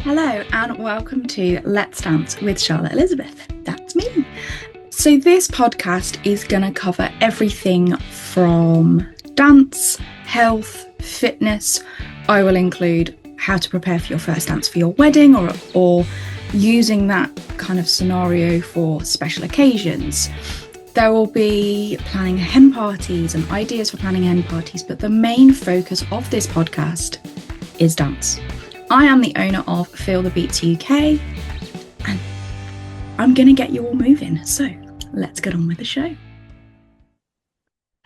Hello and welcome to Let's Dance with Charlotte Elizabeth. That's me. So this podcast is going to cover everything from dance, health, fitness. I will include how to prepare for your first dance for your wedding or using that kind of scenario for special occasions. There will be planning hen parties and ideas for planning hen parties, but the main focus of this podcast is dance. I am the owner of Feel the Beats UK, and I'm going to get you all moving. So let's get on with the show.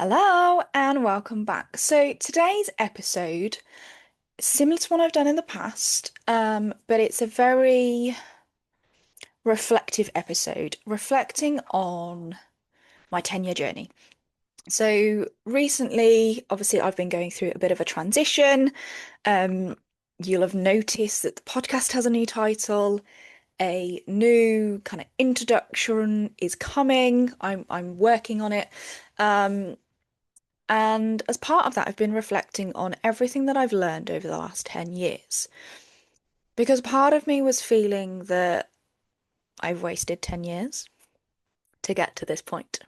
Hello and welcome back. So today's episode is similar to one I've done in the past, but it's a very reflective episode, reflecting on my 10-year journey. So recently, obviously, I've been going through a bit of a transition. You'll have noticed that the podcast has a new title, a new kind of introduction is coming. I'm working on it. And as part of that, I've been reflecting on everything that I've learned over the last 10 years. Because part of me was feeling that I've wasted 10 years to get to this point.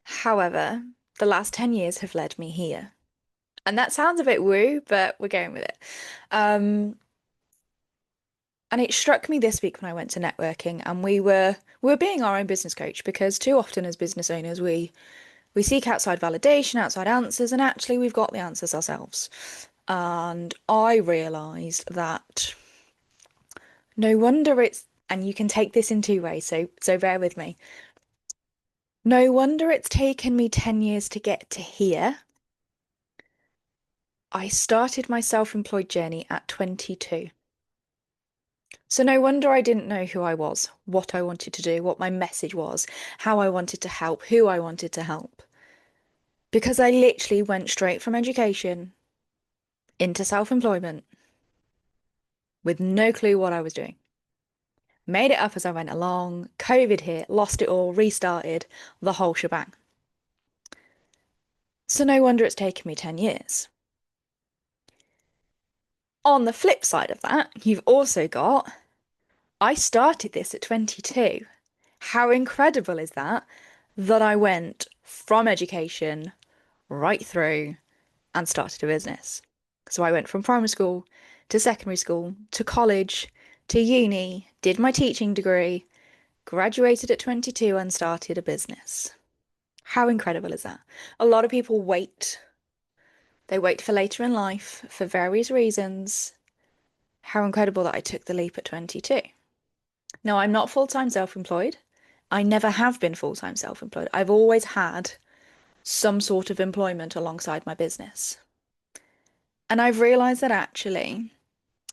However, the last 10 years have led me here. And that sounds a bit woo, but we're going with it. And it struck me this week when I went to networking and we were being our own business coach, because too often as business owners we seek outside validation, outside answers, and actually we've got the answers ourselves. And I realised that no wonder and you can take this in two ways, so bear with me. No wonder it's taken me 10 years to get to here. I started my self-employed journey at 22. So no wonder I didn't know who I was, what I wanted to do, what my message was, how I wanted to help, who I wanted to help. Because I literally went straight from education into self-employment with no clue what I was doing. Made it up as I went along, COVID hit, lost it all, restarted, the whole shebang. So no wonder it's taken me 10 years. On the flip side of that, you've also got, I started this at 22. How incredible is that? That I went from education right through and started a business. So I went from primary school to secondary school to college to uni, did my teaching degree, graduated at 22 and started a business. How incredible is that? A lot of people wait. They wait for later in life for various reasons. How incredible that I took the leap at 22. Now, I'm not full-time self-employed. I never have been full-time self-employed. I've always had some sort of employment alongside my business. And I've realised that actually,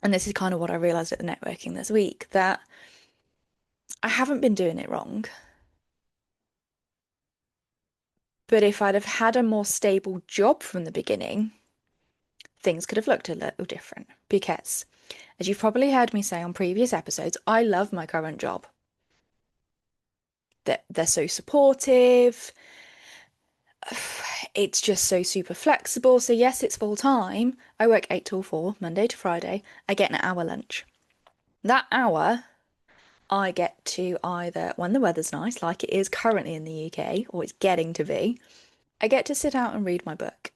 and this is kind of what I realised at the networking this week, that I haven't been doing it wrong. But if I'd have had a more stable job from the beginning, things could have looked a little different. Because, as you've probably heard me say on previous episodes, I love my current job. They're so supportive. It's just so super flexible. So yes, it's full time. I work 8 till 4, Monday to Friday. I get an hour lunch. That hour, I get to either, when the weather's nice, like it is currently in the UK, or it's getting to be, I get to sit out and read my book.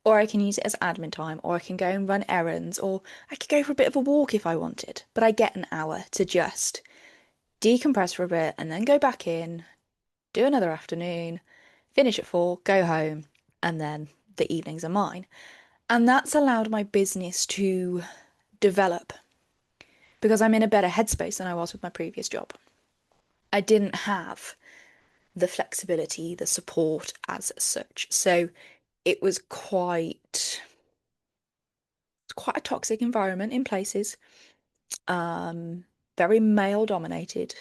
Or I can use it as admin time, or I can go and run errands, or I could go for a bit of a walk if I wanted. But I get an hour to just decompress for a bit and then go back in, do another afternoon, finish at 4, go home, and then the evenings are mine. And that's allowed my business to develop because I'm in a better headspace than I was with my previous job. I didn't have the flexibility, the support as such. So it was quite a toxic environment in places. Very male dominated.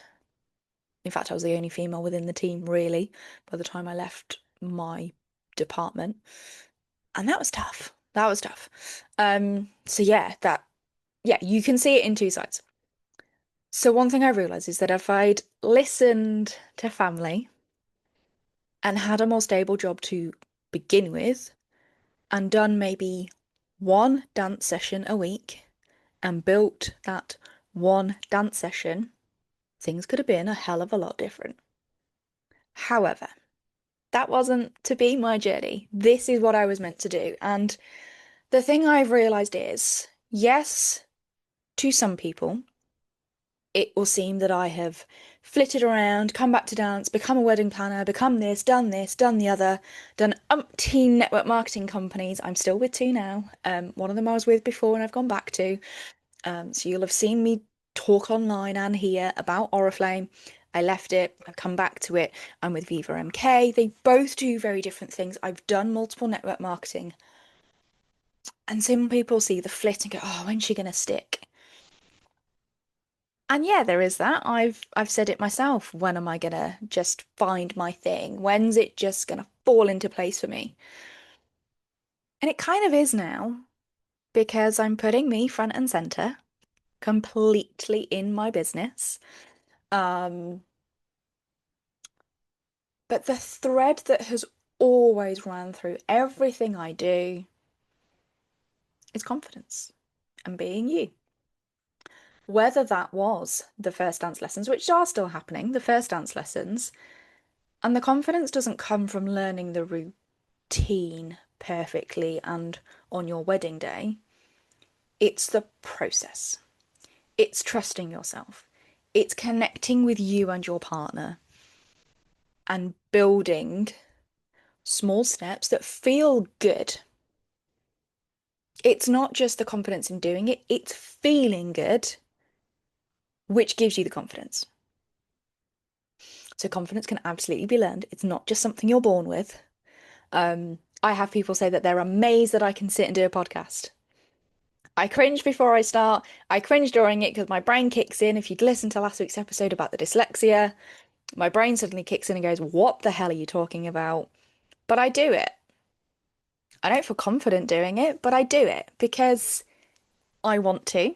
In fact, I was the only female within the team, really, by the time I left my department. And that was tough. That was tough. So yeah, you can see it in two sides. So one thing I realised is that if I'd listened to family and had a more stable job to begin with, and done maybe one dance session a week, and built that one dance session, things could have been a hell of a lot different. However, that wasn't to be my journey. This is what I was meant to do. And the thing I've realized is, yes, to some people, it will seem that I have flitted around, come back to dance, become a wedding planner, become this, done the other, done umpteen network marketing companies. I'm still with two now. One of them I was with before and I've gone back to. So you'll have seen me talk online and here about Oriflame. I left it, I've come back to it. I'm with Viva MK. They both do very different things. I've done multiple network marketing. And some people see the flit and go, oh, when's she gonna stick? And yeah, there is that. I've said it myself. When am I gonna just find my thing? When's it just gonna fall into place for me? And it kind of is now because I'm putting me front and center completely in my business. Um, but the thread that has always ran through everything I do is confidence and being you. Whether that was the first dance lessons, which are still happening, the first dance lessons, and the confidence doesn't come from learning the routine perfectly and on your wedding day. It's the process. It's trusting yourself. It's connecting with you and your partner and building small steps that feel good. It's not just the confidence in doing it, it's feeling good, which gives you the confidence. So confidence can absolutely be learned. It's not just something you're born with. I have people say that they're amazed that I can sit and do a podcast. I cringe before I start. I cringe during it because my brain kicks in. If you'd listened to last week's episode about the dyslexia, my brain suddenly kicks in and goes, what the hell are you talking about? But I do it. I don't feel confident doing it, but I do it because I want to.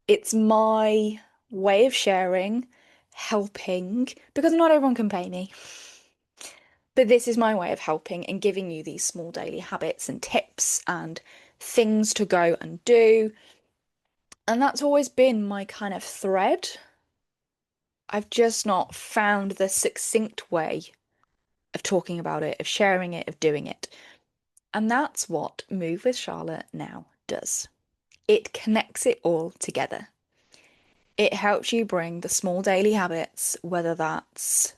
It's my way of sharing, helping, because not everyone can pay me. But this is my way of helping and giving you these small daily habits and tips and things to go and do. And that's always been my kind of thread. I've just not found the succinct way of talking about it, of sharing it, of doing it. And that's what Move with Charlotte now does. It connects it all together. It helps you bring the small daily habits, whether that's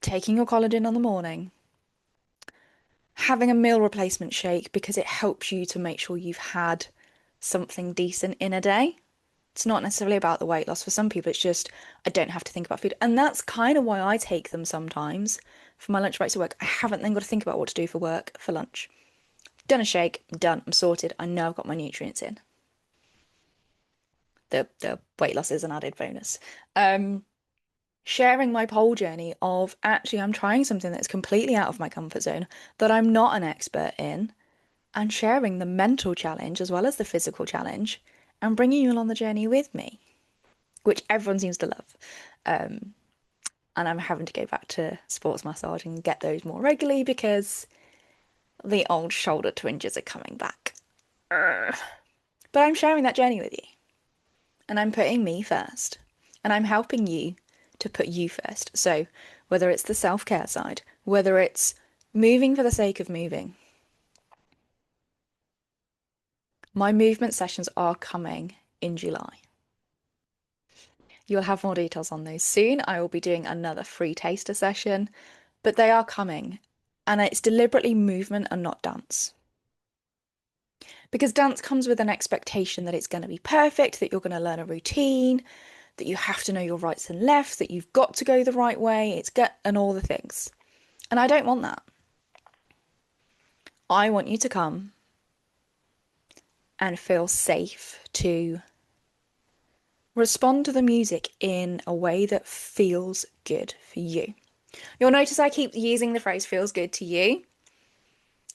taking your collagen on the morning, having a meal replacement shake because it helps you to make sure you've had something decent in a day. It's not necessarily about the weight loss. For some people, it's just, I don't have to think about food. And that's kind of why I take them sometimes for my lunch breaks at work. I haven't then got to think about what to do for work for lunch. Done a shake, done, I'm sorted. I know I've got my nutrients in. The weight loss is an added bonus. Sharing my pole journey of actually I'm trying something that's completely out of my comfort zone that I'm not an expert in, and sharing the mental challenge as well as the physical challenge and bringing you along the journey with me, which everyone seems to love. And I'm having to go back to sports massage and get those more regularly because the old shoulder twinges are coming back. But I'm sharing that journey with you and I'm putting me first and I'm helping you to put you first. So whether it's the self-care side, whether it's moving for the sake of moving, my movement sessions are coming in July. You'll have more details on those soon. I will be doing another free taster session, but they are coming. And it's deliberately movement and not dance. Because dance comes with an expectation that it's going to be perfect, that you're going to learn a routine, that you have to know your rights and lefts, that you've got to go the right way, and all the things. And I don't want that. I want you to come and feel safe to respond to the music in a way that feels good for you. You'll notice I keep using the phrase feels good to you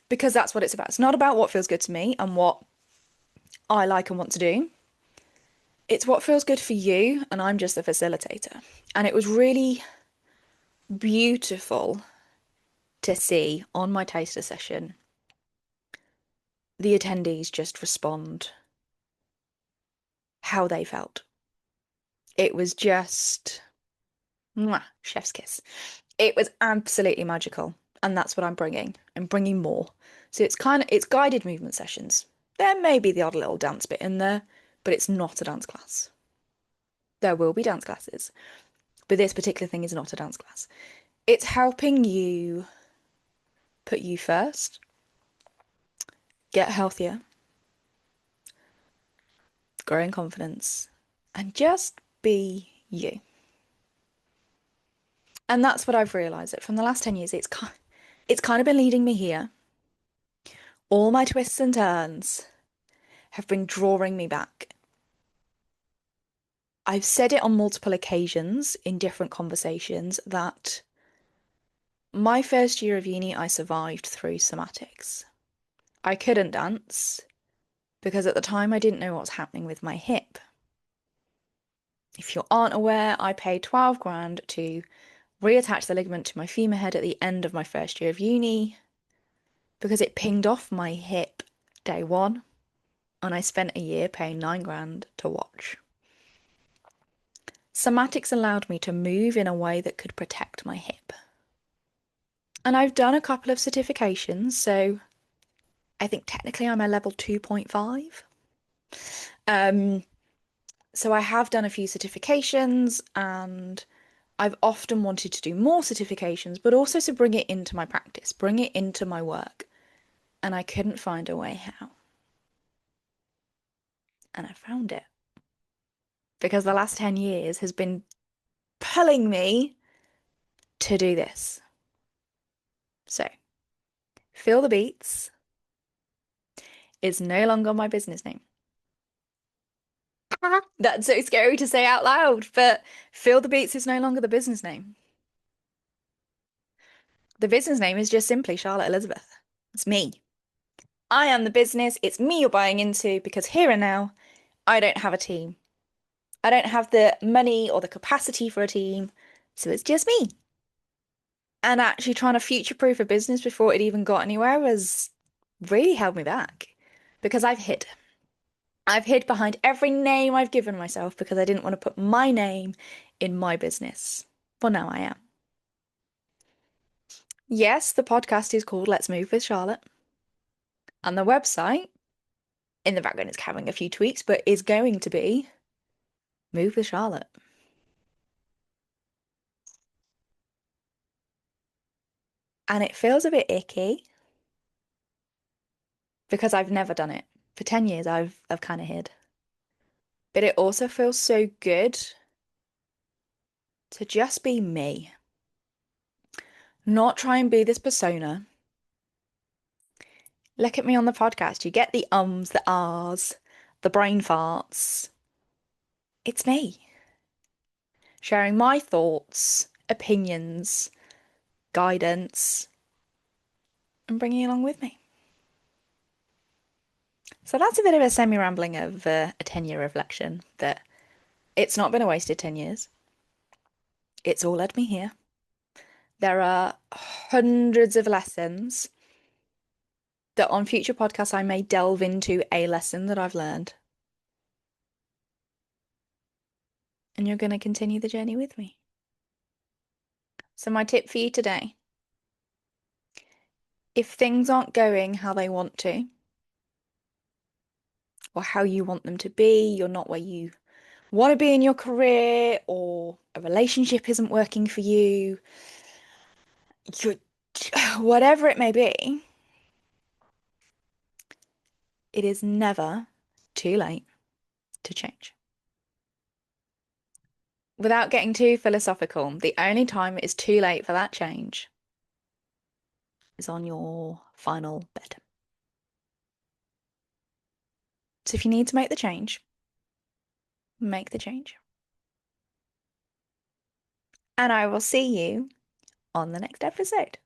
because that's what it's about. It's not about what feels good to me and what I like and want to do. It's what feels good for you, and I'm just the facilitator. And it was really beautiful to see on my taster session the attendees just respond how they felt. It was just mwah, chef's kiss. It was absolutely magical. And that's what I'm bringing. I'm bringing more. So it's guided movement sessions. There may be the odd little dance bit in there, but it's not a dance class. There will be dance classes, but this particular thing is not a dance class. It's helping you put you first, get healthier, grow in confidence, and just be you. And that's what I've realized that from the last 10 years, it's kind of been leading me here. All my twists and turns have been drawing me back. I've said it on multiple occasions in different conversations that my first year of uni, I survived through somatics. I couldn't dance because at the time I didn't know what was happening with my hip. If you aren't aware, I paid 12 grand to reattach the ligament to my femur head at the end of my first year of uni because it pinged off my hip day one, and I spent a year paying 9 grand to watch. Somatics allowed me to move in a way that could protect my hip. And I've done a couple of certifications, so I think technically I'm a level 2.5. Um, so I have done a few certifications and I've often wanted to do more certifications, but also to bring it into my practice, bring it into my work. And I couldn't find a way how. And I found it. Because the last 10 years has been pulling me to do this. So, Feel the Beats is no longer my business name. That's so scary to say out loud, but Feel the Beats is no longer the business name. The business name is just simply Charlotte Elizabeth. It's me. I am the business. It's me you're buying into because here and now, I don't have a team. I don't have the money or the capacity for a team, so it's just me. And actually trying to future-proof a business before it even got anywhere has really held me back because I've hid. I've hid behind every name I've given myself because I didn't want to put my name in my business. Well, now I am. Yes, the podcast is called Let's Move with Charlotte. And the website, in the background, is having a few tweaks, but is going to be Move with Charlotte. And it feels a bit icky because I've never done it. For 10 years, I've kind of hid. But it also feels so good to just be me. Not try and be this persona. Look at me on the podcast. You get the ums, the ahs, the brain farts. It's me. Sharing my thoughts, opinions, guidance, and bringing you along with me. So that's a bit of a semi-rambling of a 10-year reflection, but it's not been a wasted 10 years. It's all led me here. There are hundreds of lessons that on future podcasts I may delve into a lesson that I've learned. And you're going to continue the journey with me. So my tip for you today, if things aren't going how they want to, or how you want them to be, you're not where you want to be in your career, or a relationship isn't working for you, you're, whatever it may be, it is never too late to change. Without getting too philosophical, the only time it is too late for that change is on your final bed. So if you need to make the change, make the change. And I will see you on the next episode.